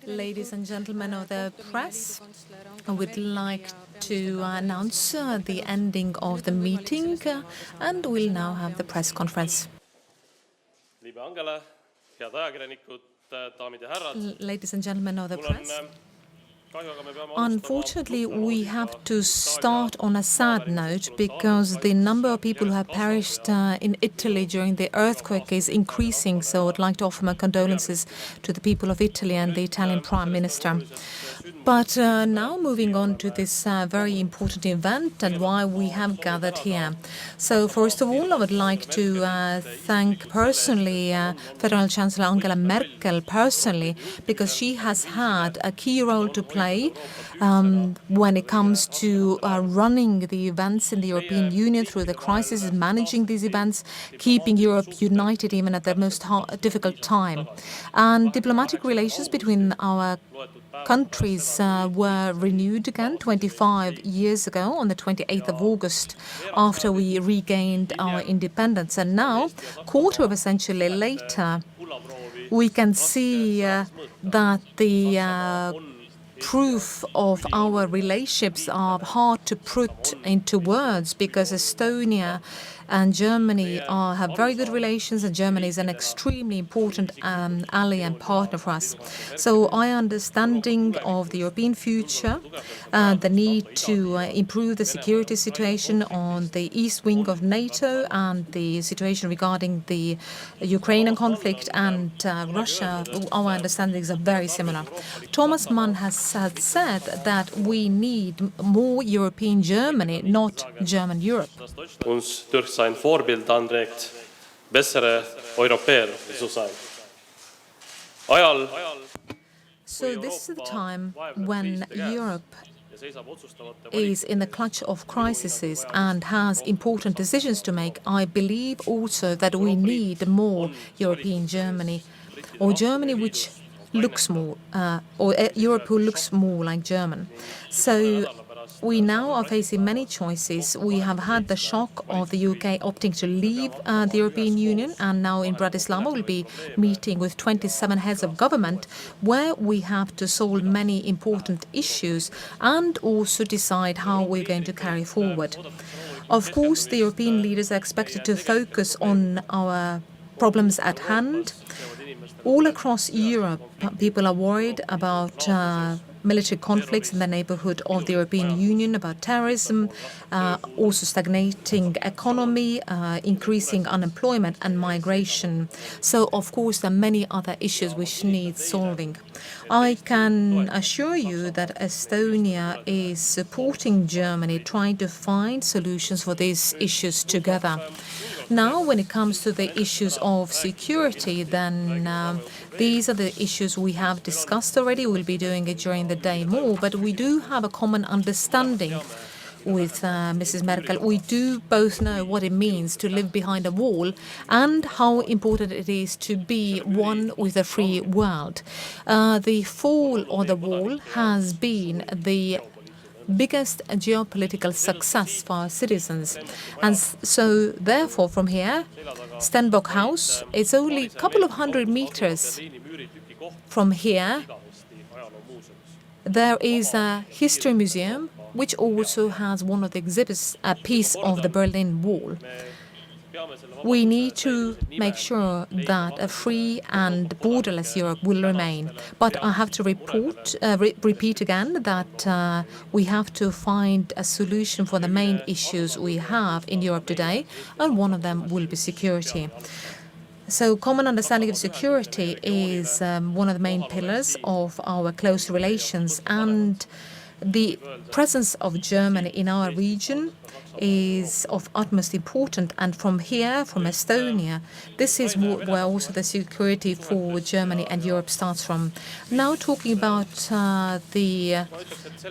Ladies and gentlemen of the press, I would like to announce the ending of the meeting and we'll now have the press conference. Ladies and gentlemen of the press, unfortunately, we have to start on a sad note because the number of people who have perished in Italy during the earthquake is increasing. So I'd like to offer my condolences to the people of Italy and the Italian Prime Minister. But now moving on to this very important event and why we have gathered here. So first of all, I would like to thank personally Federal Chancellor Angela Merkel personally, because she has had a key role to play when it comes to running the events in the European Union through the crisis and managing these events, keeping Europe united even at the most difficult time. And diplomatic relations between our countries were renewed again 25 years ago on the 28th of August after we regained our independence. And now, quarter of a century later, we can see that the proof of our relationships are hard to put into words because Estonia and Germany have very good relations, and Germany is an extremely important ally and partner for us. So our understanding of the European future, the need to improve the security situation on the east wing of NATO and the situation regarding the Ukrainian conflict and Russia, our understandings are very similar. Thomas Mann has said that we need more European Germany, not German Europe. Sein Vorbild anregt, bessere Europäer zu sein. So this is the time when Europe is in the clutch of crises and has important decisions to make. I believe also that we need more European Germany, or Germany which looks more, or Europe who looks more like German. So we now are facing many choices. We have had the shock of the UK opting to leave the European Union, and now in Bratislava we'll be meeting with 27 heads of government where we have to solve many important issues and also decide how we're going to carry forward. Of course, the European leaders are expected to focus on our problems at hand. All across Europe, people are worried about military conflicts in the neighborhood of the European Union, about terrorism, also stagnating economy, increasing unemployment and migration. So, of course, there are many other issues which need solving. I can assure you that Estonia is supporting Germany, trying to find solutions for these issues together. Now, when it comes to the issues of security, then these are the issues we have discussed already. We'll be doing it during the day more, but we do have a common understanding with Mrs. Merkel. We do both know what it means to live behind a wall and how important it is to be one with a free world. The fall of the wall has been the biggest geopolitical success for our citizens. And so, therefore, from here, Stenbock House, it's only a couple of 100 meters from here. There is a history museum, which also has one of the exhibits, a piece of the Berlin Wall. We need to make sure that a free and borderless Europe will remain. But I have to repeat again that we have to find a solution for the main issues we have in Europe today, and one of them will be security. So common understanding of security is one of the main pillars of our close relations, and the presence of Germany in our region is of utmost importance, and from here, from Estonia, this is where also the security for Germany and Europe starts from. Now talking about the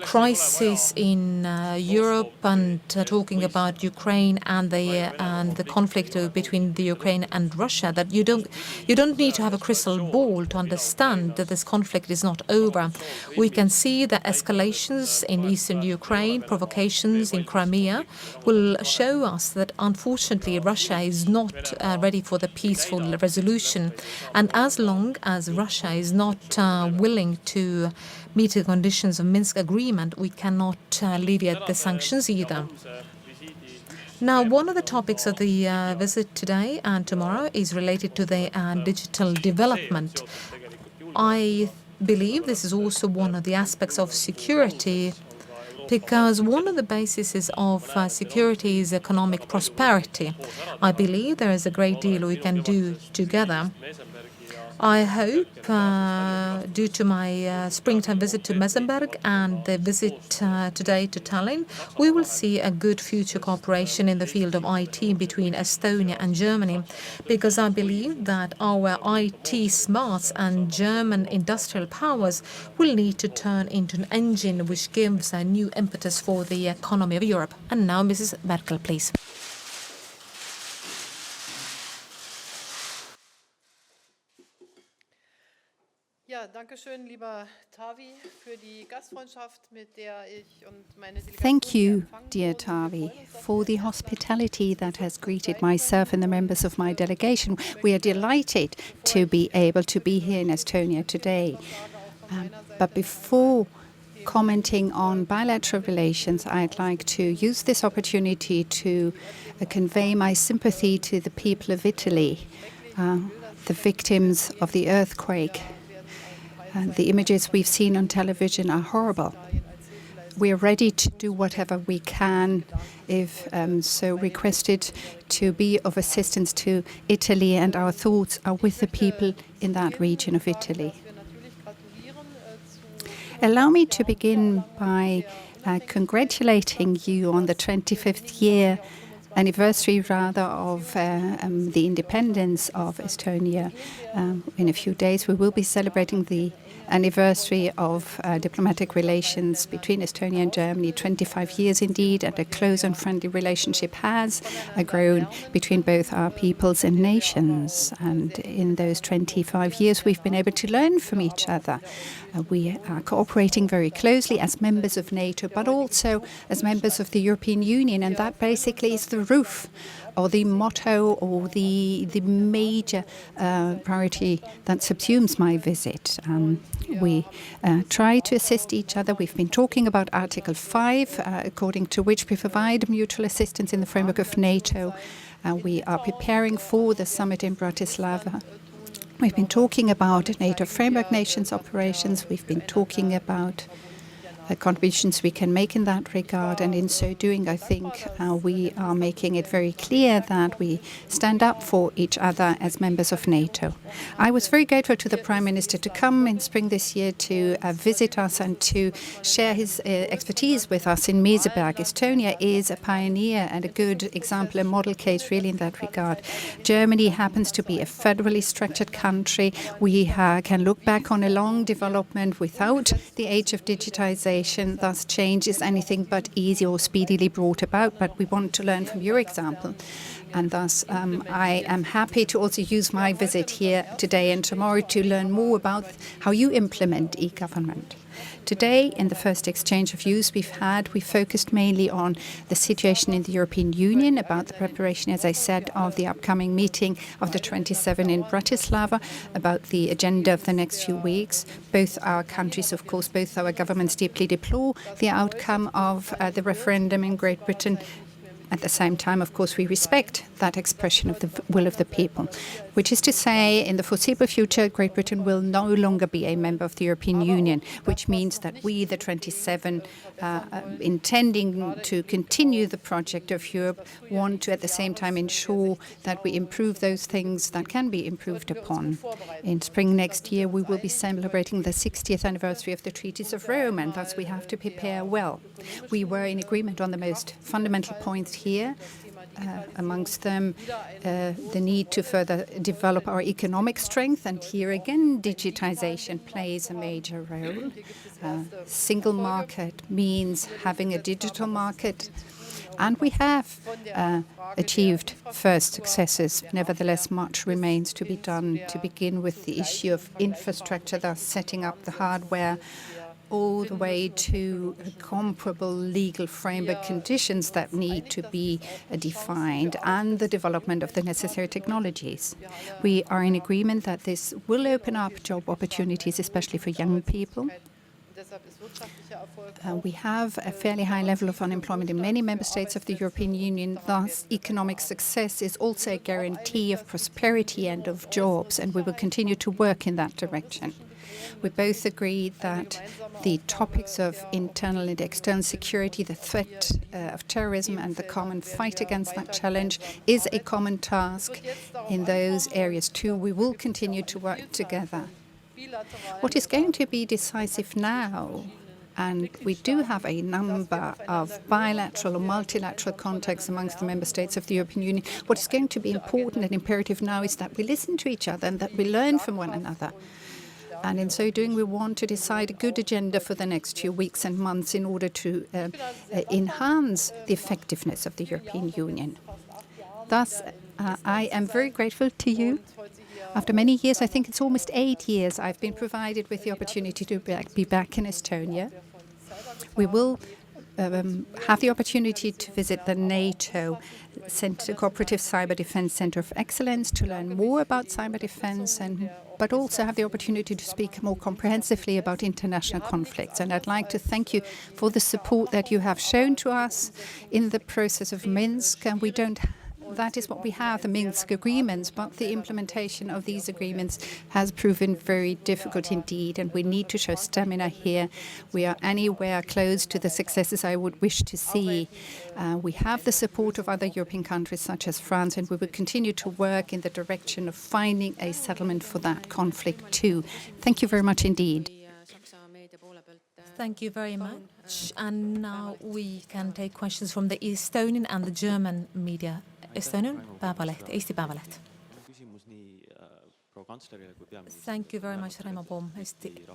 crisis in Europe and talking about Ukraine and the conflict between the Ukraine and Russia, that you don't need to have a crystal ball to understand that this conflict is not over. We can see the escalations tensions in eastern Ukraine, provocations in Crimea, will show us that unfortunately Russia is not ready for the peaceful resolution. And as long as Russia is not willing to meet the conditions of Minsk agreement, we cannot alleviate the sanctions either. Now, one of the topics of the visit today and tomorrow is related to the digital development. I believe this is also one of the aspects of security, because one of the bases of security is economic prosperity. I believe there is a great deal we can do together. I hope, due to my springtime visit to Mesenberg and the visit today to Tallinn, we will see a good future cooperation in the field of IT between Estonia and Germany, because I believe that our IT smarts and German industrial powers will need to turn into an engine which gives a new impetus for the economy of Europe. And now, Mrs. Merkel, please. Thank you, dear Taavi, for the hospitality that has greeted myself and the members of my delegation. We are delighted to be able to be here in Estonia today. But before commenting on bilateral relations, I'd like to use this opportunity to convey my sympathy to the people of Italy, the victims of the earthquake. The images we've seen on television are horrible. We are ready to do whatever we can, if so requested, to be of assistance to Italy, and our thoughts are with the people in that region of Italy. Allow me to begin by congratulating you on the 25th year anniversary of the independence of Estonia. In a few days we will be celebrating the anniversary of diplomatic relations between Estonia and Germany. 25 years indeed, and a close and friendly relationship has grown between both our peoples and nations. And in those 25 years we've been able to learn from each other. We are cooperating very closely as members of NATO, but also as members of the European Union, and that basically is the roof or the motto or the major priority that subsumes my visit. We try to assist each other. We've been talking about Article 5, according to which we provide mutual assistance in the framework of NATO. We are preparing for the summit in Bratislava. We've been talking about NATO framework nations operations. We've been talking about contributions we can make in that regard, and in so doing, I think we are making it very clear that we stand up for each other as members of NATO. I was very grateful to the Prime Minister to come in spring this year to visit us and to share his expertise with us in Meseberg. Estonia is a pioneer and a good example, a model case really in that regard. Germany happens to be a federally structured country. We can look back on a long development without the age of digitization. Thus, change is anything but easy or speedily brought about, but we want to learn from your example. And thus, I am happy to also use my visit here today and tomorrow to learn more about how you implement e-government. Today, in the first exchange of views we focused mainly on the situation in the European Union, about the preparation, as I said, of the upcoming meeting of the 27 in Bratislava, about the agenda of the next few weeks. Both our countries, of course, both our governments deeply deplore the outcome of the referendum in Great Britain. At the same time, of course, we respect that expression of the will of the people, which is to say, in the foreseeable future, Great Britain will no longer be a member of the European Union, which means that we, the 27, intending to continue the project of Europe, want to at the same time ensure that we improve those things that can be improved upon. In spring next year, we will be celebrating the 60th anniversary of the Treaties of Rome, and thus we have to prepare well. We were in agreement on the most fundamental points here, amongst them the need to further develop our economic strength, and here again digitization plays a major role. Single market means having a digital market, and we have achieved first successes. Nevertheless, much remains to be done, to begin with the issue of infrastructure, thus setting up the hardware all the way to comparable legal framework conditions that need to be defined and the development of the necessary technologies. We are in agreement that this will open up job opportunities, especially for young people. We have a fairly high level of unemployment in many member states of the European Union. Thus, economic success is also a guarantee of prosperity and of jobs, and we will continue to work in that direction. We both agree that the topics of internal and external security, the threat of terrorism and the common fight against that challenge is a common task. In those areas too, we will continue to work together. What is going to be decisive now, and we do have a number of bilateral or multilateral contacts amongst the member states of the European Union, what is going to be important and imperative now is that we listen to each other and that we learn from one another. And in so doing, we want to decide a good agenda for the next few weeks and months in order to enhance the effectiveness of the European Union. Thus, I am very grateful to you. After many years, I think it's almost 8 years, I've been provided with the opportunity to be back in Estonia. We will have the opportunity to visit the NATO Cooperative Cyber Defense Center of Excellence to learn more about cyber defense, but also have the opportunity to speak more comprehensively about international conflicts. And I'd like to thank you for the support that you have shown to us in the process of Minsk. And that is what we have, the Minsk agreements, but the implementation of these agreements has proven very difficult indeed, and we need to show stamina here. We are anywhere close to the successes I would wish to see. We have the support of other European countries such as France, and we will continue to work in the direction of finding a settlement for that conflict too. Thank you very much indeed. Thank you very much. And now we can take questions from the Estonian and the German media. Estonian Päevaleht, Eesti Päevaleht. Thank you very much, Raimo Poom, Eesti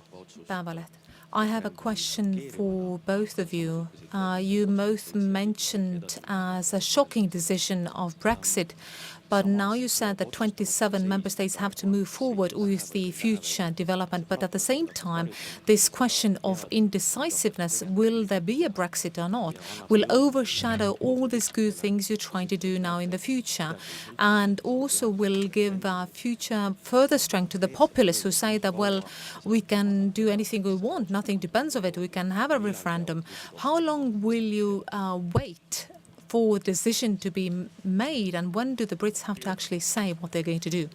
Päevaleht. I have a question for both of you. You both mentioned as a shocking decision of Brexit, but now you said that 27 member states have to move forward with the future development. But at the same time, this question of indecisiveness, will there be a Brexit or not, will overshadow all these good things you're trying to do now in the future, and also will give future further strength to the populists who say that, well, we can do anything we want, nothing depends on it, we can have a referendum. How long will you wait for a decision to be made, and when do the Brits have to actually say what they're going to do?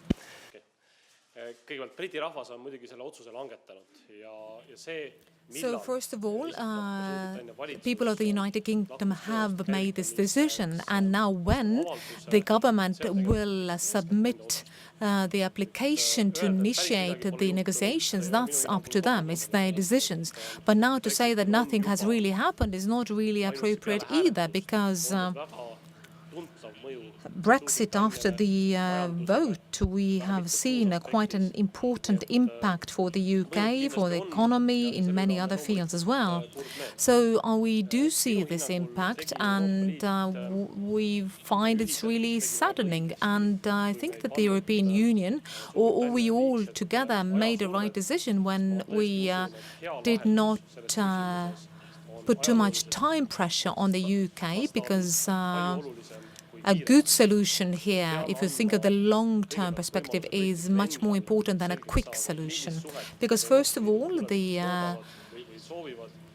So first of all, people of the United Kingdom have made this decision, and now when the government will submit the application to initiate the negotiations, that's up to them. It's their decisions. But now to say that nothing has really happened is not really appropriate either, because Brexit, after the vote, we have seen quite an important impact for the UK, for the economy, in many other fields as well. So we do see this impact, and we find it's really saddening. And I think that the European Union, or we all together, made a right decision when we did not put too much time pressure on the UK, because a good solution here, if you think of the long-term perspective, is much more important than a quick solution. Because first of all, the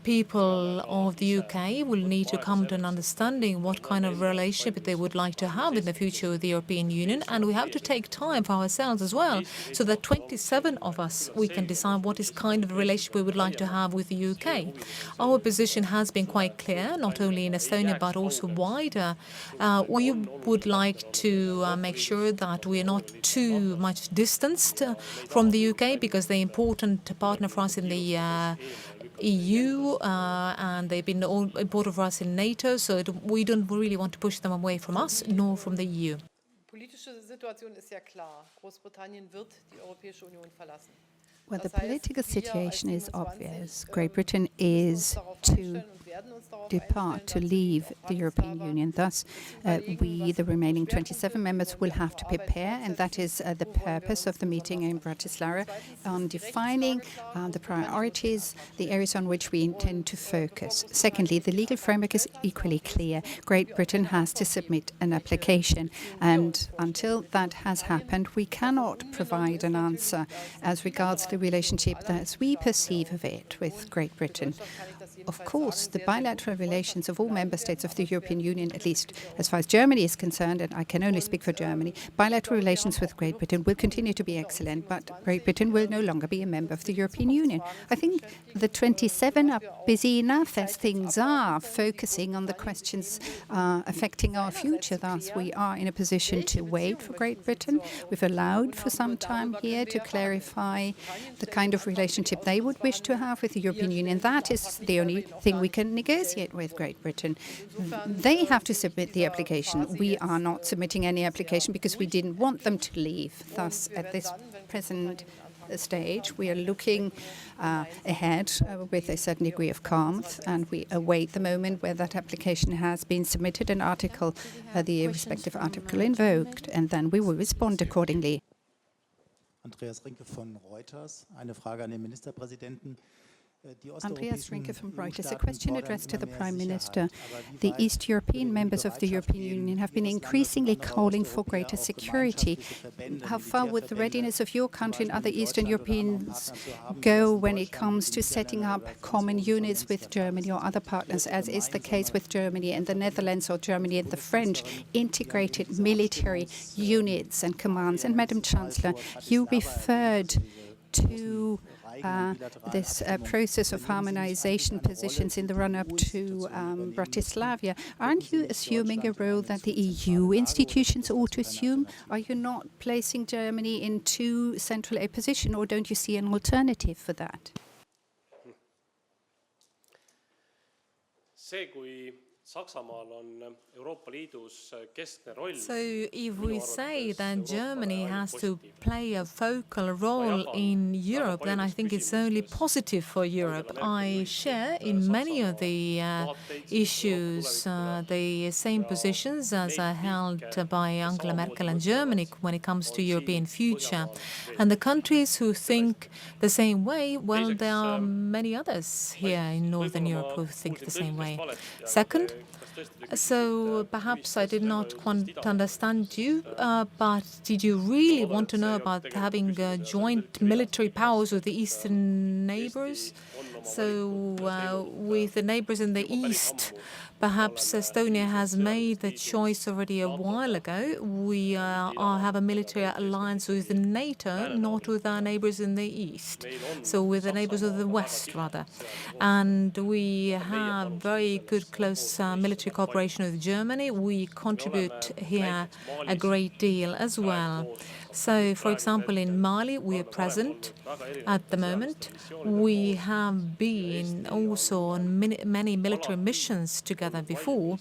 people of the UK will need to come to an understanding what kind of relationship they would like to have in the future with the European Union. And we have to take time for ourselves as well, so that 27 of us, we can decide what is kind of relationship we would like to have with the UK. Our position has been quite clear, not only in Estonia, but also wider. We would like to make sure that we are not too much distanced from the UK, because they're an important partner for us in the EU, and they've been important for us in NATO, so we don't really want to push them away from us, nor from the EU. Well, the political situation is obvious. Great Britain is to depart, to leave the European Union. Thus, we, the remaining 27 members, will have to prepare, and that is the purpose of the meeting in Bratislava, on defining the priorities, the areas on which we intend to focus. Secondly, the legal framework is equally clear. Great Britain has to submit an application, and until that has happened, we cannot provide an answer as regards the relationship as we perceive of it with Great Britain. Of course, the bilateral relations of all member states of the European Union, at least as far as Germany is concerned, and I can only speak for Germany, bilateral relations with Great Britain will continue to be excellent, but Great Britain will no longer be a member of the European Union. I think the 27 are busy enough as things are, focusing on the questions affecting our future. Thus, we are in a position to wait for Great Britain. We've allowed for some time here to clarify the kind of relationship they would wish to have with the European Union. That is the only thing we can negotiate with Great Britain. They have to submit the application. We are not submitting any application because we didn't want them to leave. Thus, at this present stage, we are looking ahead with a certain degree of calm, and we await the moment where that application has been submitted and the respective article invoked, and then we will respond accordingly. Andreas Rinke von Reuters. Eine Frage an den Ministerpräsidenten. Andreas Rinke from Reuters. A question addressed to the Prime Minister. The East European members of the European Union have been increasingly calling for greater security. How far would the readiness of your country and other Eastern Europeans go when it comes to setting up common units with Germany or other partners, as is the case with Germany and the Netherlands, or Germany and the French, integrated military units and commands? And Madam Chancellor, you referred to this process of harmonization positions in the run-up to Bratislava. Aren't you assuming a role that the EU institutions ought to assume? Are you not placing Germany in too central a position, or don't you see an alternative for that? So if we say that Germany has to play a focal role in Europe, then I think it's only positive for Europe. I share in many of the issues the same positions as are held by Angela Merkel and Germany when it comes to European future. And the countries who think the same way, well, there are many others here in Northern Europe who think the same way. Second, so perhaps I did not quite understand you, but did you really want to know about having joint military powers with the eastern neighbors? So with the neighbors in the east, perhaps Estonia has made the choice already a while ago. We have a military alliance with NATO, not with our neighbors in the east, so with the neighbors of the west, rather. And we have very good, close military cooperation with Germany. We contribute here a great deal as well. So, for example, in Mali, we are present at the moment. We have been also on many military missions together before.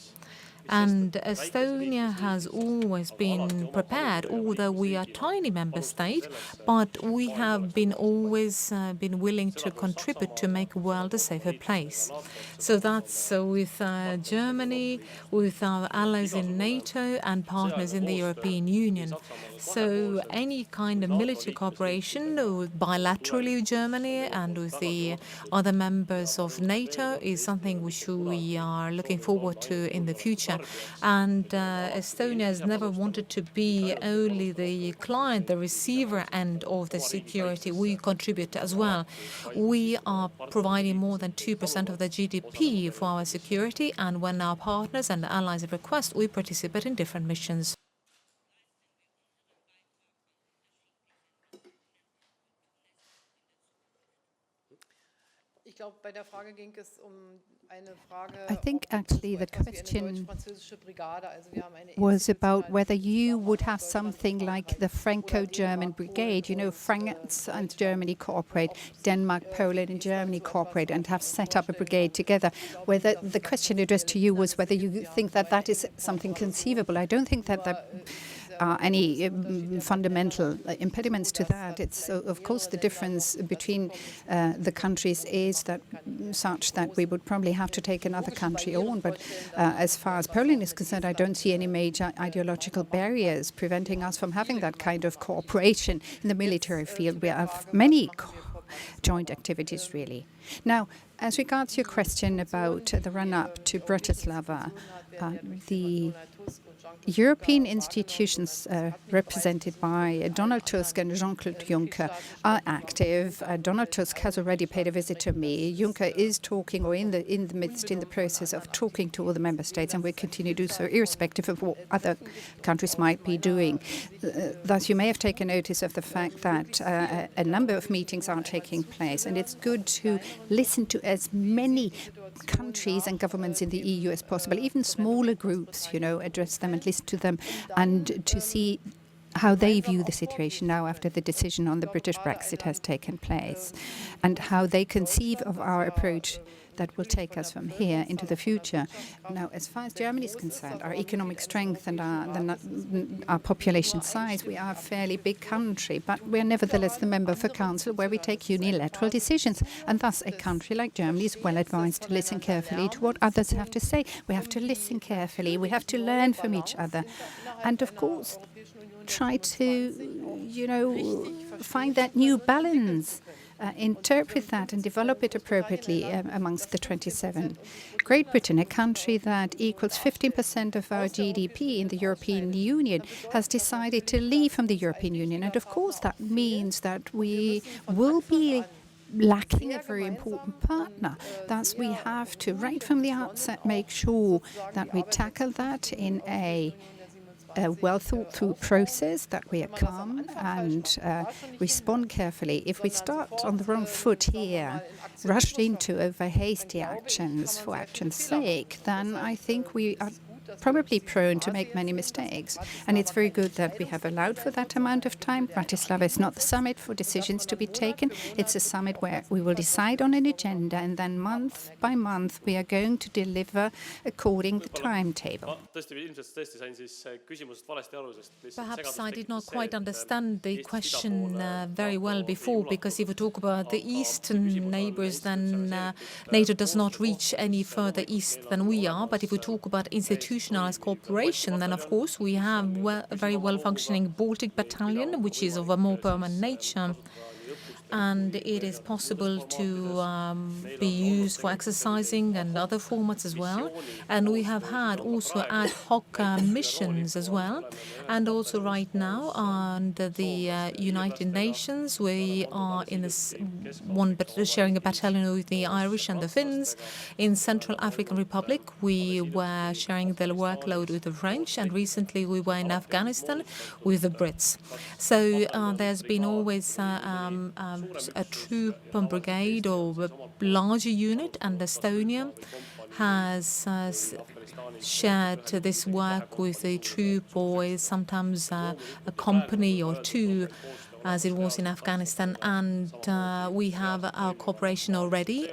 And Estonia has always been prepared, although we are a tiny member state, but we have been always been willing to contribute to make the world a safer place. So that's with Germany, with our allies in NATO and partners in the European Union. So any kind of military cooperation bilaterally with Germany and with the other members of NATO is something which we are looking forward to in the future. And Estonia has never wanted to be only the client, the receiver end of the security. We contribute as well. We are providing more than 2% of the GDP for our security, and when our partners and allies request, we participate in different missions. I think actually the question was about whether you would have something like the Franco-German brigade. You know, France and Germany cooperate, Denmark, Poland and Germany cooperate and have set up a brigade together. Whether the question addressed to you was whether you think that that is something conceivable. I don't think that are any fundamental impediments to that. It's, of course, the difference between the countries is that such that we would probably have to take another country on. But as far as Poland is concerned, I don't see any major ideological barriers preventing us from having that kind of cooperation in the military field. We have many joint activities, really. Now, as regards your question about the run-up to Bratislava, the European institutions represented by Donald Tusk and Jean-Claude Juncker are active. Donald Tusk has already paid a visit to me. Juncker is talking, or in the process of talking to all the member states, and will continue to do so, irrespective of what other countries might be doing. Thus, you may have taken notice of the fact that a number of meetings are taking place, and it's good to listen to as many countries and governments in the EU as possible, even smaller groups, address them and listen to them, and to see how they view the situation now after the decision on the British Brexit has taken place, and how they conceive of our approach that will take us from here into the future. Now, as far as Germany is concerned, our economic strength and our population size, we are a fairly big country, but we are nevertheless the member of a council where we take unilateral decisions. And thus, a country like Germany is well advised to listen carefully to what others have to say. We have to listen carefully. We have to learn from each other. And of course, try to, find that new balance. Interpret that and develop it appropriately amongst the 27. Great Britain, a country that equals 15% of our GDP in the European Union, has decided to leave from the European Union. And of course, that means that we will be lacking a very important partner. Thus, we have to, right from the outset, make sure that we tackle that in a well-thought-through process, that we are calm and respond carefully. If we start on the wrong foot here, rushed into over hasty actions for action's sake, then I think we are probably prone to make many mistakes. And it's very good that we have allowed for that amount of time. Bratislava is not the summit for decisions to be taken. It's a summit where we will decide on an agenda, and then month by month we are going to deliver according to the timetable. Perhaps I did not quite understand the question very well before, because if we talk about the eastern neighbors, then NATO does not reach any further east than we are. But if we talk about institutionalized cooperation, then of course we have a very well-functioning Baltic battalion, which is of a more permanent nature. And it is possible to be used for exercising and other formats as well. And we have had also ad hoc missions as well. And also right now under the United Nations, we are in sharing a battalion with the Irish and the Finns. In Central African Republic, we were sharing the workload with the French, and recently we were in Afghanistan with the Brits. So there's been always a troop brigade or a larger unit, and Estonia has shared this work with a troop, or sometimes a company or two, as it was in Afghanistan. And we have our cooperation already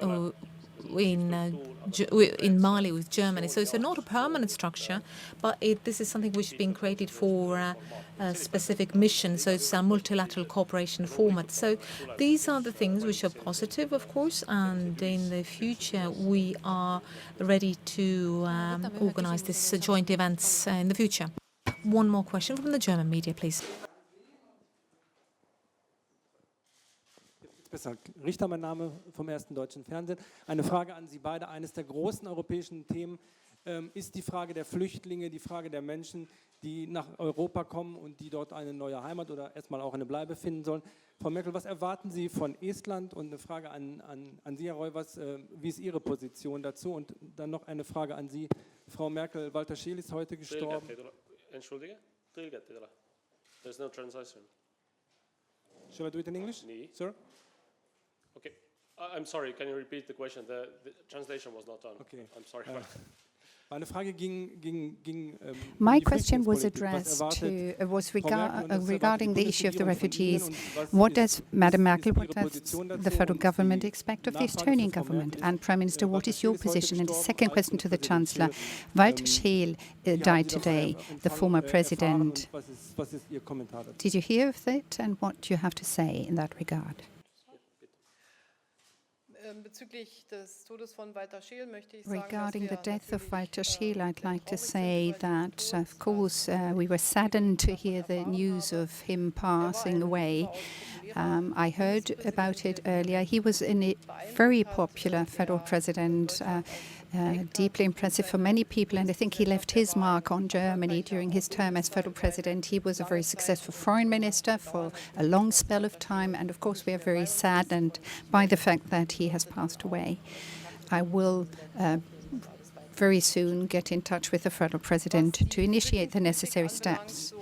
in Mali with Germany. So it's not a permanent structure, but this is something which has been created for a specific mission. So it's a multilateral cooperation format. So these are the things which are positive, of course, and in the future we are ready to organize these joint events in the future. One more question from the German media, please. Besser. Richter, mein Name vom Ersten Deutschen Fernsehen. Eine Frage an Sie beide. Eines der großen europäischen Themen ist die Frage der Flüchtlinge, die Frage der Menschen, die nach Europa kommen und die dort eine neue Heimat oder erstmal auch eine Bleibe finden sollen. Frau Merkel, was erwarten Sie von Estland? Und eine Frage an Sie, Herr Rõivas, wie ist Ihre Position dazu? Und dann noch eine Frage an Sie, Frau Merkel. Walter Scheel ist heute gestorben. Entschuldige? There's no translation. Shall I do it in English? Nee. Sir? Okay, I'm sorry, can you repeat the question? The translation was not on. Okay. I'm sorry. Meine Frage My question was addressed to regarding the issue of the refugees. What does Madam Merkel, what does the federal government expect of the Estonian government? And Prime Minister, what is your position? And the second question to the Chancellor. Walter Scheel died today, the former president. Did you hear of it, and what do you have to say in that regard? Regarding the death of Walter Scheel, I'd like to say that, of course, we were saddened to hear the news of him passing away. I heard about it earlier. He was a very popular federal president, deeply impressive for many people, and I think he left his mark on Germany during his term as federal president. He was a very successful foreign minister for a long spell of time, and of course we are very saddened by the fact that he has passed away. I will very soon get in touch with the federal president to initiate the necessary steps.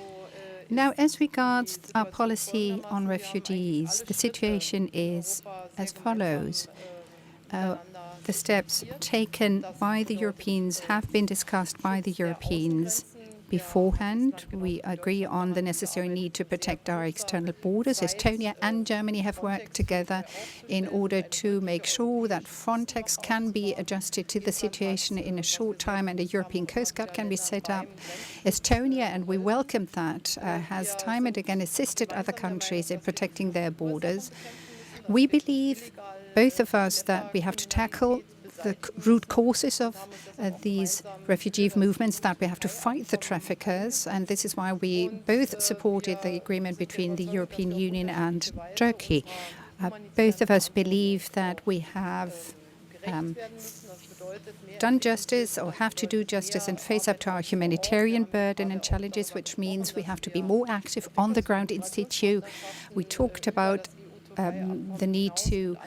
Now, as regards our policy on refugees, the situation is as follows. The steps taken by the Europeans have been discussed by the Europeans beforehand. We agree on the necessary need to protect our external borders. Estonia and Germany have worked together in order to make sure that Frontex can be adjusted to the situation in a short time and a European Coast Guard can be set up. Estonia, and we welcome that, has time and again assisted other countries in protecting their borders. We believe, both of us, that we have to tackle the root causes of these refugee movements, that we have to fight the traffickers, and this is why we both supported the agreement between the European Union and Turkey. Both of us believe that we have done justice or have to do justice and face up to our humanitarian burden and challenges, which means we have to be more active on the ground in situ. We talked about the need to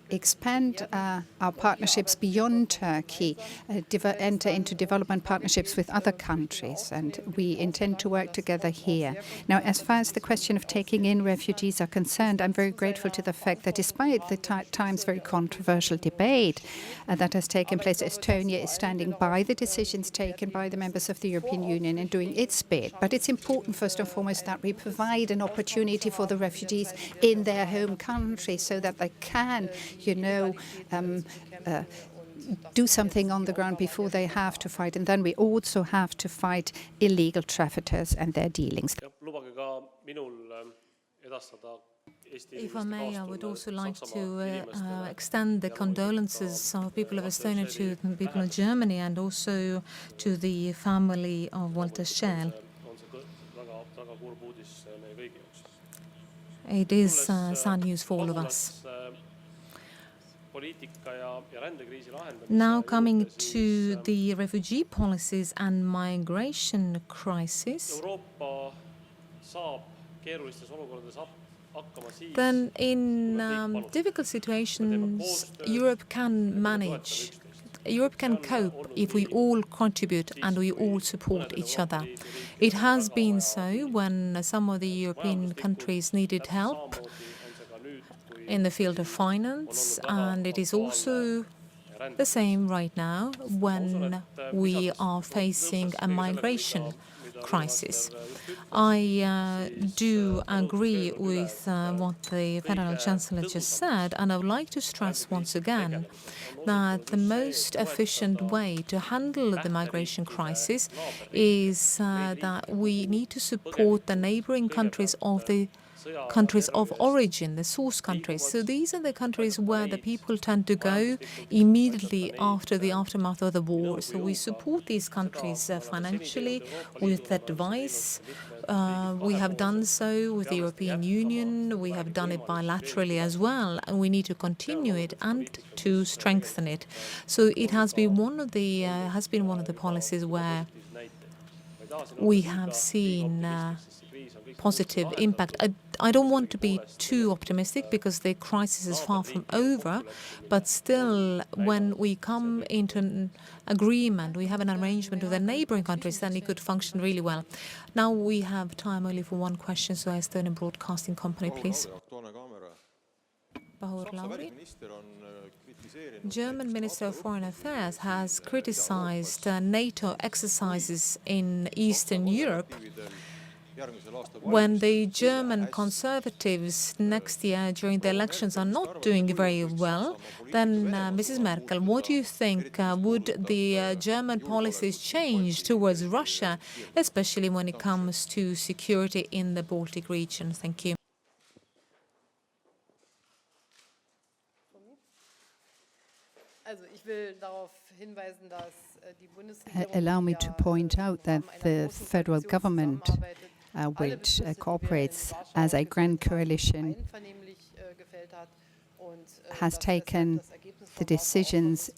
expand our partnerships beyond Turkey, enter into development partnerships with other countries, and we intend to work together here. Now, as far as the question of taking in refugees are concerned, I'm very grateful to the fact that despite the times very controversial debate that has taken place, Estonia is standing by the decisions taken by the members of the European Union and doing its bit. But it's important, first and foremost, that we provide an opportunity for the refugees in their home country so that they can, do something on the ground before they have to fight. And then we also have to fight illegal traffickers and their dealings. If I may, I would also like to extend the condolences of people of Estonia to the people of Germany and also to the family of Walter Scheel. It is sad news for all of us. Now coming to the refugee policies and migration crisis, then in difficult situations, Europe can manage. Europe can cope if we all contribute and we all support each other. It has been so when some of the European countries needed help in the field of finance, and it is also the same right now when we are facing a migration crisis. I do agree with what the Federal Chancellor just said, and I would like to stress once again that the most efficient way to handle the migration crisis is that we need to support the neighboring countries of the countries of origin, the source countries. So these are the countries where the people tend to go immediately after the aftermath of the war. So we support these countries financially, with advice. We have done so with the European Union. We have done it bilaterally as well, and we need to continue it and to strengthen it. So it has been one of the policies where we have seen positive impact. I don't want to be too optimistic because the crisis is far from over, but still, when we come into an agreement, we have an arrangement with the neighboring countries, then it could function really well. Now we have time only for one question, so Estonian Broadcasting Company, please. Pahur Lauri. German Minister of Foreign Affairs has criticized NATO exercises in Eastern Europe. When the German conservatives next year during the elections are not doing very well, then Mrs. Merkel, what do you think? Would the German policies change towards Russia, especially when it comes to security in the Baltic region? Thank you. Allow me to point out that the federal government, which cooperates as a grand coalition, has taken the decisions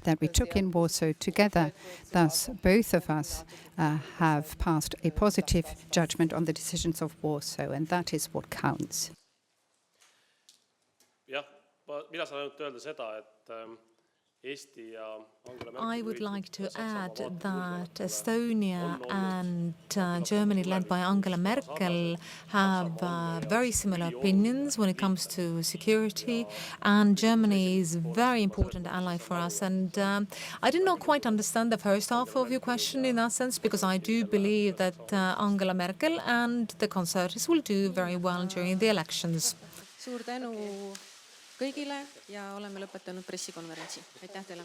that we took in Warsaw together. Thus, both of us have passed a positive judgment on the decisions of Warsaw, and that is what counts. Mina saan ainult öelda seda, et I would like to add that Estonia and Germany, led by Angela Merkel, have very similar opinions when it comes to security, and Germany is a very important ally for us. And I did not quite understand the first half of your question in that sense, because I do believe that Angela Merkel and the Conservatives will do very well during the elections. Suur tänu kõigile ja oleme lõpetanud pressikonverentsi. Aitäh teile!